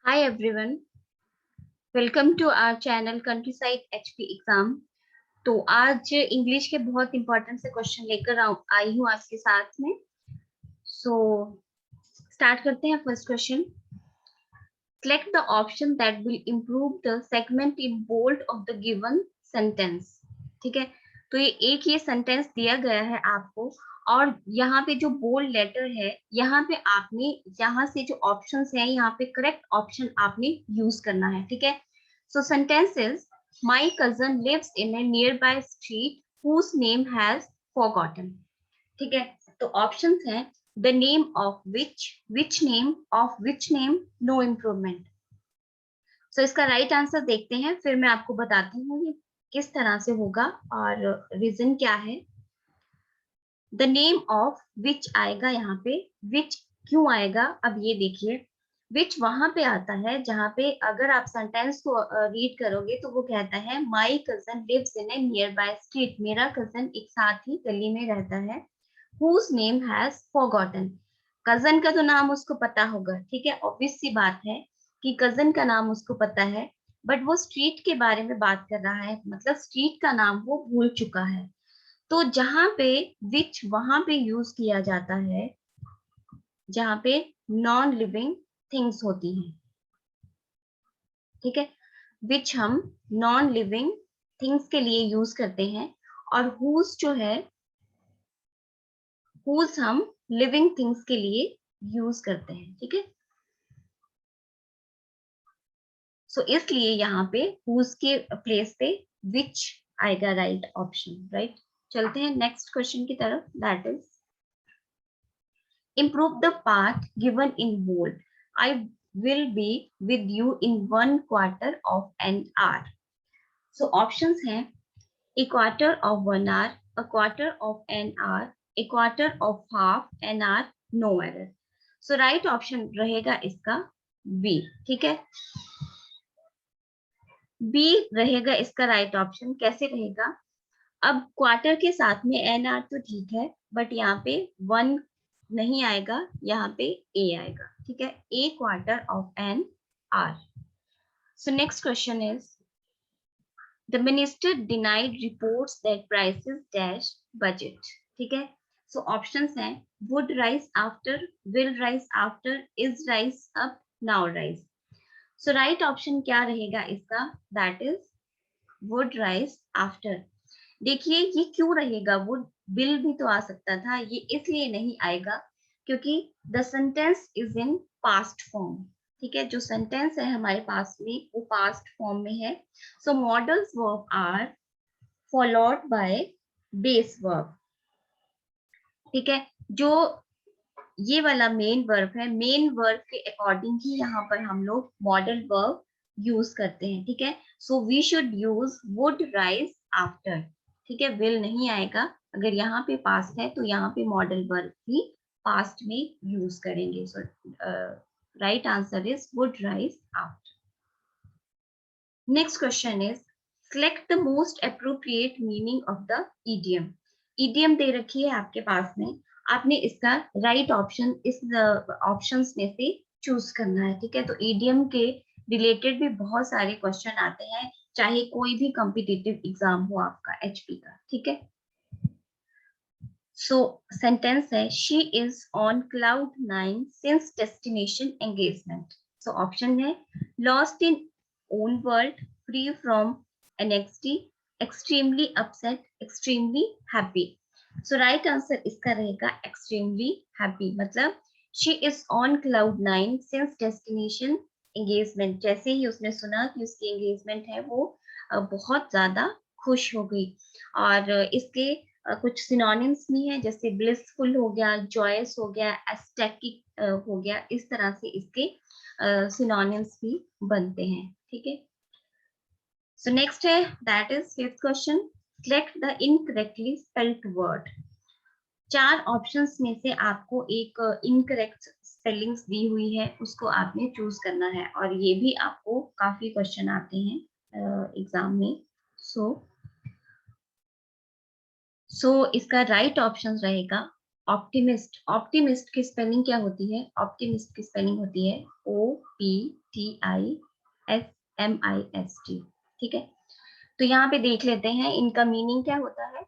Hi everyone, welcome to our channel Countryside HP exam. तो आज English के बहुत इंपॉर्टेंट से क्वेश्चन लेकर आई हूँ आपके साथ में। स्टार्ट करते हैं। First question, select the option that will improve the segment in bold of the given sentence। ठीक है, तो ये सेंटेंस दिया गया है आपको, और यहाँ पे जो बोल्ड लेटर है, यहाँ पे आपने यहाँ से जो ऑप्शंस हैं, यहाँ पे करेक्ट ऑप्शन आपने यूज करना है। ठीक है, so sentence is my cousin lives in a near by street whose name has forgotten. ठीक है, तो ऑप्शंस हैं the name of which name, of which name, no improvement. So इसका राइट आंसर देखते हैं, फिर मैं आपको बताती हूँ ये किस तरह से होगा और रीजन क्या है। द नेम ऑफ विच आएगा, यहाँ पे विच क्यों आएगा, अब ये देखिए, विच वहां पे आता है जहां पे अगर आप सेंटेंस को रीड करोगे तो वो कहता है my cousin lives in a near by street, मेरा कजन एक साथ ही गली में रहता है। Whose name has forgotten, cousin का तो नाम उसको पता होगा, ठीक है, ऑब्वियस सी बात है कि कजन का नाम उसको पता है, बट वो स्ट्रीट के बारे में बात कर रहा है, मतलब स्ट्रीट का नाम वो भूल चुका है। तो जहां पे विच वहां पे यूज किया जाता है जहां पे नॉन लिविंग थिंग्स होती हैं। ठीक है, विच हम नॉन लिविंग थिंग्स के लिए यूज करते हैं, और हुज जो है, हुज हम लिविंग थिंग्स के लिए यूज करते हैं। ठीक है, सो इसलिए यहाँ पे हुज के प्लेस पे विच आएगा, राइट ऑप्शन, राइट। चलते हैं नेक्स्ट क्वेश्चन की तरफ, that is improve the path given in bold. I will be with you in 1/4 of an hour. So options हैं a quarter of 1 hour, a quarter of an hour, a quarter of half an hour, no error. So right option रहेगा इसका B। ठीक है, B रहेगा इसका right option. कैसे रहेगा, अब क्वार्टर के साथ में एन आर तो ठीक है, बट यहाँ पे वन नहीं आएगा, यहाँ पे ए आएगा। ठीक है, a quarter of an hour. So next question is the minister denied reports that prices dash budget. ठीक है, सो ऑप्शंस हैं would rise after, will rise after, is rise up, now rise. So right option क्या रहेगा इसका, that is would rise after. देखिए ये क्यों रहेगा, वो विल भी तो आ सकता था, ये इसलिए नहीं आएगा क्योंकि the sentence is in past form. ठीक है, जो सेंटेंस है हमारे पास में वो पास्ट फॉर्म में है। So modals verb are followed by base verb. ठीक है, जो ये वाला मेन वर्ब है, मेन वर्ब के अकॉर्डिंग ही यहाँ पर हम लोग मॉडल वर्ब यूज करते हैं। ठीक है, so we should use would rise after. ठीक है, विल नहीं आएगा, अगर यहाँ पे पास्ट है तो यहाँ पे मॉडल वर्ब भी पास्ट में यूज करेंगे। So right answer is would rise after. Next question is select the most appropriate meaning of the idiom. Idiom दे रखी है आपके पास में, आपने इसका राइट ऑप्शन इस ऑप्शंस में से चूज करना है। ठीक है, तो इडियम के रिलेटेड भी बहुत सारे क्वेश्चन आते हैं, चाहे कोई भी कॉम्पिटिटिव एग्जाम हो आपका एचपी का। ठीक है, सो सेंटेंस है she is on cloud 9 since destination engagement. So option है lost in own world, free from anxiety, extremely upset, extremely happy. So right answer इसका रहेगा एक्सट्रीमली हैप्पी, मतलब she is on cloud 9 since destination engagement. जैसे ही उसने सुना कि उसकी एंगेजमेंट है, वो बहुत ज्यादा खुश हो गई। और इसके कुछ सिनोनिम्स भी हैं, जैसे ब्लिसफुल हो गया, जॉयस हो गया, एस्टेटिक हो गया, इस तरह से इसके सिनोनिम्स भी बनते हैं। ठीक है, सो नेक्स्ट है that is fifth question, select the incorrectly spelled word. 4 options में से आपको एक इनकरेक्ट स्पेलिंग्स दी हुई है, उसको आपने चूज करना है, और ये भी आपको काफी क्वेश्चन आते हैं एग्जाम में। सो इसका राइट ऑप्शन रहेगा ऑप्टिमिस्ट, ऑप्टिमिस्ट की स्पेलिंग क्या होती है? ऑप्टिमिस्ट की स्पेलिंग होती है OPTISMIST। ठीक है, तो यहाँ पे देख लेते हैं इनका मीनिंग क्या होता है।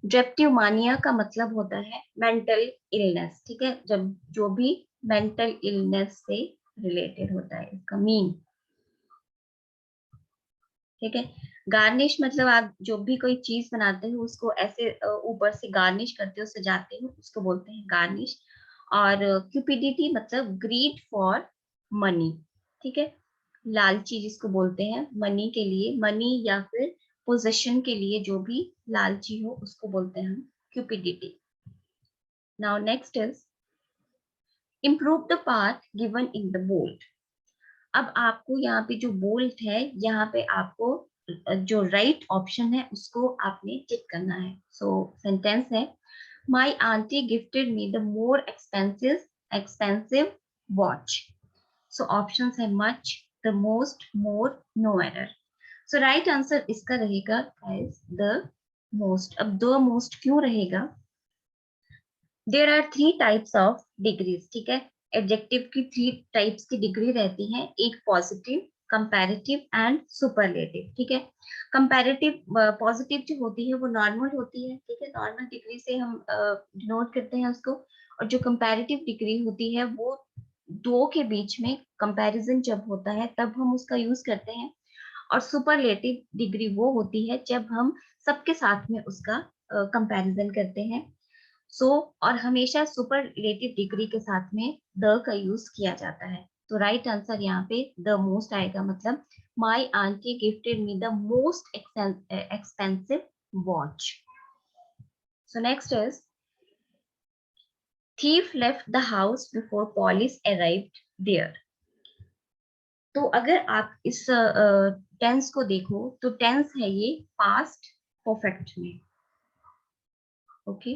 ड्रेप्टिमानिया का मतलब होता है मेंटल इलनेस। ठीक है, जब जो भी मेंटल इलनेस से रिलेटेड होता है इसका मीन। ठीक है, गार्निश मतलब आप जो भी कोई चीज बनाते हो उसको ऐसे ऊपर से गार्निश करते हो, सजाते हो, उसको बोलते हैं गार्निश। और क्यूपिडिटी मतलब ग्रीड फॉर मनी। ठीक है, लालची जिसको बोलते हैं मनी के लिए, मनी या फिर पोजेशन के लिए जो भी लालची हो उसको बोलते हैं हम cupidity. Now next is improve the path given in the bold. अब आपको यहाँ पे जो बोल्ड है, यहाँ पे आपको जो राइट ऑप्शन है उसको आपने टिक करना है। सो सेंटेंस है, my aunty gifted me the more expensive watch. So option है much, the most, more, no error. So right answer इसका रहेगा गाइस द मोस्ट। अब द मोस्ट क्यों रहेगा? There are 3 types of degrees. ठीक है, adjective की 3 टाइप्स की डिग्री रहती है, एक पॉजिटिव, कंपैरेटिव एंड सुपरलेटिव। ठीक है, कंपैरेटिव पॉजिटिव जो होती है वो नॉर्मल होती है। ठीक है, नॉर्मल डिग्री से हम डिनोट करते हैं उसको। और जो कंपैरेटिव डिग्री होती है वो दो के बीच में कंपैरिजन जब होता है तब हम उसका यूज करते हैं। और सुपरलेटिव डिग्री वो होती है जब हम सबके साथ में उसका कंपैरिजन करते हैं। और हमेशा सुपरलेटिव डिग्री के साथ में द का यूज किया जाता है। तो राइट आंसर यहाँ पे द मोस्ट आएगा, मतलब माई aunty gifted me the most expensive watch. So next is thief left the house before police arrived there। तो अगर आप इस टेंस को देखो तो टेंस है ये पास्ट परफेक्ट में। ओके,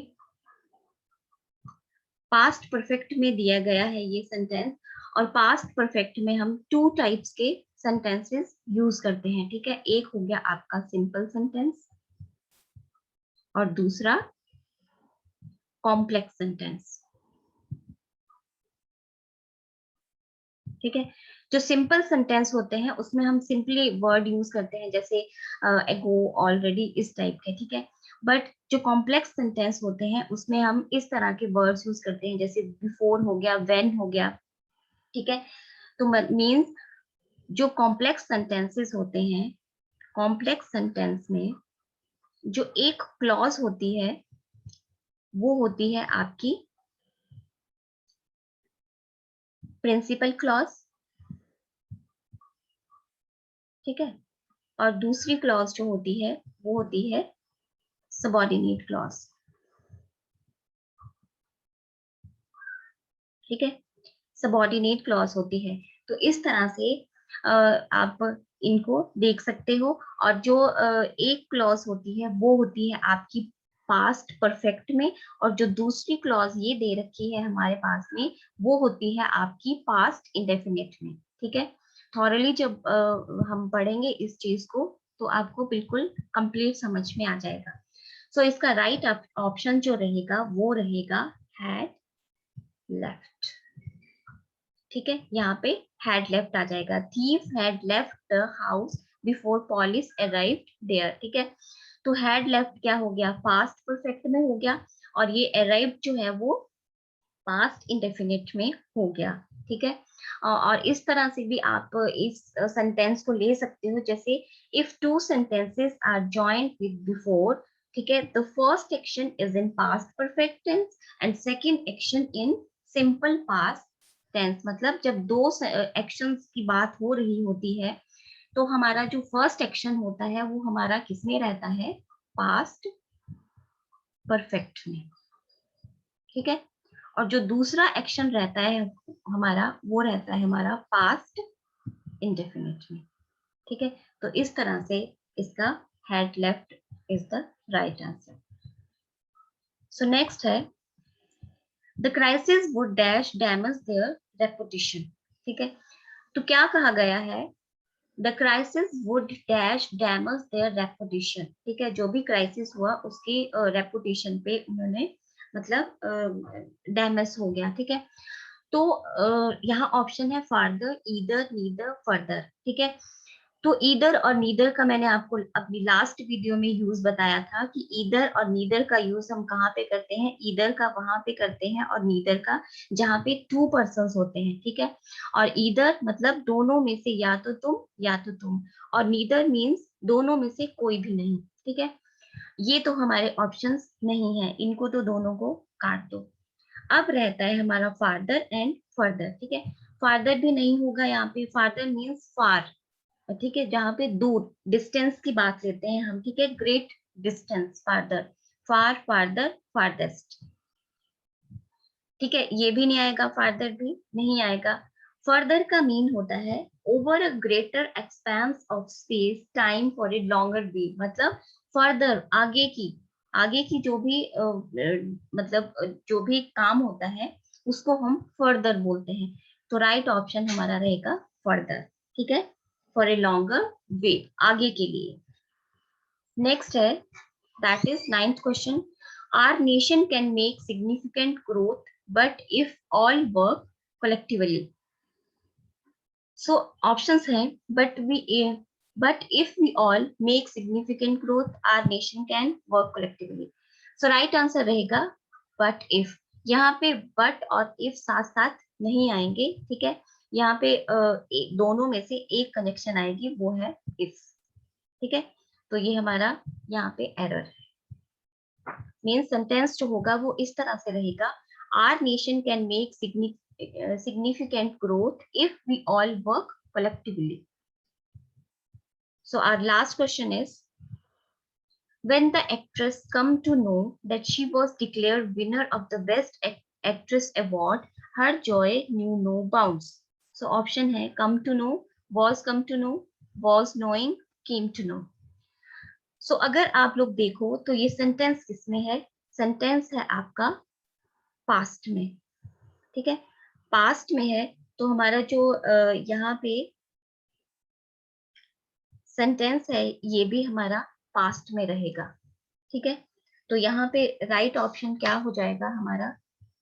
पास्ट परफेक्ट में दिया गया है ये सेंटेंस। और पास्ट परफेक्ट में हम 2 टाइप्स के सेंटेंसेस यूज करते हैं। ठीक है, एक हो गया आपका सिंपल सेंटेंस और दूसरा कॉम्प्लेक्स सेंटेंस। ठीक है, जो सिंपल सेंटेंस होते हैं उसमें हम सिंपली वर्ड यूज करते हैं, जैसे एगो, ऑलरेडी, इस टाइप के। ठीक है, बट जो कॉम्प्लेक्स सेंटेंस होते हैं उसमें हम इस तरह के वर्ड्स यूज करते हैं, जैसे बिफोर हो गया, व्हेन हो गया। ठीक है, तो मीन्स जो कॉम्प्लेक्स सेंटेंसेस होते हैं, कॉम्प्लेक्स सेंटेंस में जो एक क्लॉज होती है वो होती है आपकी प्रिंसिपल क्लॉज। ठीक है, और दूसरी क्लॉज जो होती है वो होती है सबऑर्डिनेट क्लॉज। ठीक है, सबऑर्डिनेट क्लॉज होती है। तो इस तरह से आप इनको देख सकते हो। और जो एक क्लॉज होती है वो होती है आपकी पास्ट परफेक्ट में, और जो दूसरी क्लॉज ये दे रखी है हमारे पास में वो होती है आपकी पास्ट इंडेफिनिट में। ठीक है, थॉरली जब हम पढ़ेंगे इस चीज को तो आपको बिल्कुल कंप्लीट समझ में आ जाएगा। सो इसका राइट ऑप्शन जो रहेगा वो रहेगा हैड लेफ्ट। ठीक है, यहाँ पे हैड लेफ्ट आ जाएगा, thief had left the house before police arrived there. ठीक है, तो हैड लेफ्ट क्या हो गया, पास्ट परफेक्ट में हो गया, और ये अराइव्ड जो है वो पास्ट इंडेफिनिट में हो गया। ठीक है, और इस तरह से भी आप इस सेंटेंस को ले सकते हो, जैसे if 2 sentences are joined with before। ठीक है, the first action is in past perfect tense and second action in simple past tense. मतलब जब 2 एक्शंस की बात हो रही होती है तो हमारा जो फर्स्ट एक्शन होता है वो हमारा किसमें रहता है, पास्ट परफेक्ट में। ठीक है, और जो दूसरा एक्शन रहता है हमारा वो रहता है हमारा पास्ट इंडेफिनिट में। ठीक है, तो इस तरह से इसका had left is the right answer. So next है the crisis would dash damage their reputation. ठीक है, तो क्या कहा गया है, the crisis would dash damage their reputation. ठीक है, जो भी क्राइसिस हुआ उसकी रेपुटेशन पे उन्होंने मतलब डैमेज हो गया, ठीक है। तो यहाँ ऑप्शन है फादर, ईदर, नीदर, फर्दर, ठीक है। तो ईदर और नीदर का मैंने आपको अपनी लास्ट वीडियो में यूज बताया था कि ईदर और नीदर का यूज हम कहाँ पे करते हैं, ईदर का वहां पे करते हैं और नीदर का जहाँ पे टू पर्सन्स होते हैं, ठीक है। और ईदर मतलब दोनों में से या तो तुम या तो तुम, और नीदर मीन्स दोनों में से कोई भी नहीं, ठीक है। ये तो हमारे ऑप्शंस नहीं है, इनको तो दोनों को काट दो। अब रहता है हमारा फादर एंड फर्दर, ठीक है। फादर भी नहीं होगा यहाँ पे, फादर मीन्स फार, ठीक है, जहाँ पे दूर डिस्टेंस की बात लेते हैं हम, ठीक है, ग्रेट डिस्टेंस, फादर, फार, फादर, फारदेस्ट, ठीक है, ये भी नहीं आएगा, फादर भी नहीं आएगा। फर्दर का मीन होता है over a greater expense of space time for a longer way, मतलब फर्दर आगे की जो भी मतलब जो भी काम होता है उसको हम फर्दर बोलते हैं। तो राइट ऑप्शन हमारा रहेगा फर्दर, ठीक है, फॉर ए लॉन्गर वे, आगे के लिए। नेक्स्ट है, that is ninth question, our nation can make significant growth but if all work collectively. So options हैं, but if we all make significant growth our nation can work collectively। so right answer रहेगा but if। यहाँ पे but और if साथ साथ नहीं आएंगे, ठीक है। यहाँ पे दोनों में से एक कनेक्शन आएगी, वो है if, ठीक है। तो ये हमारा यहाँ पे एरर है। मेन सेंटेंस जो होगा वो इस तरह से रहेगा, our nation can make significant growth if we all work collectively। So our last question is, when the actress come to know that she was declared winner of the best actress award, her joy knew no bounds। So option है come to know, was knowing, came to know। So अगर आप लोग देखो तो ये sentence किसमें है, sentence है आपका पास्ट में, ठीक है। पास्ट में है तो हमारा जो यहाँ पे सेंटेंस है ये भी हमारा पास्ट में रहेगा, ठीक है। तो यहाँ पे राइट ऑप्शन क्या हो जाएगा हमारा,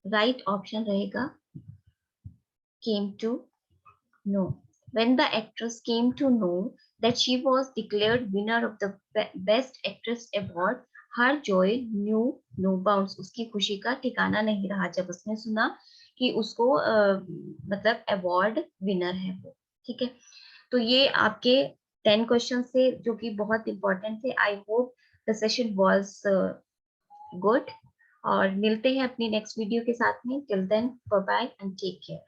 राइट ऑप्शन रहेगा came to know। when the actress came to know that she was declared winner of the best actress award, her joy knew no bounds। उसकी खुशी का ठिकाना नहीं रहा जब उसने सुना कि उसको मतलब अवार्ड विनर है वो, ठीक है। तो ये आपके 10 क्वेश्चन से जो कि बहुत इंपॉर्टेंट थे। I hope the session was good, और मिलते हैं अपनी नेक्स्ट वीडियो के साथ में। Till then bye bye and take care.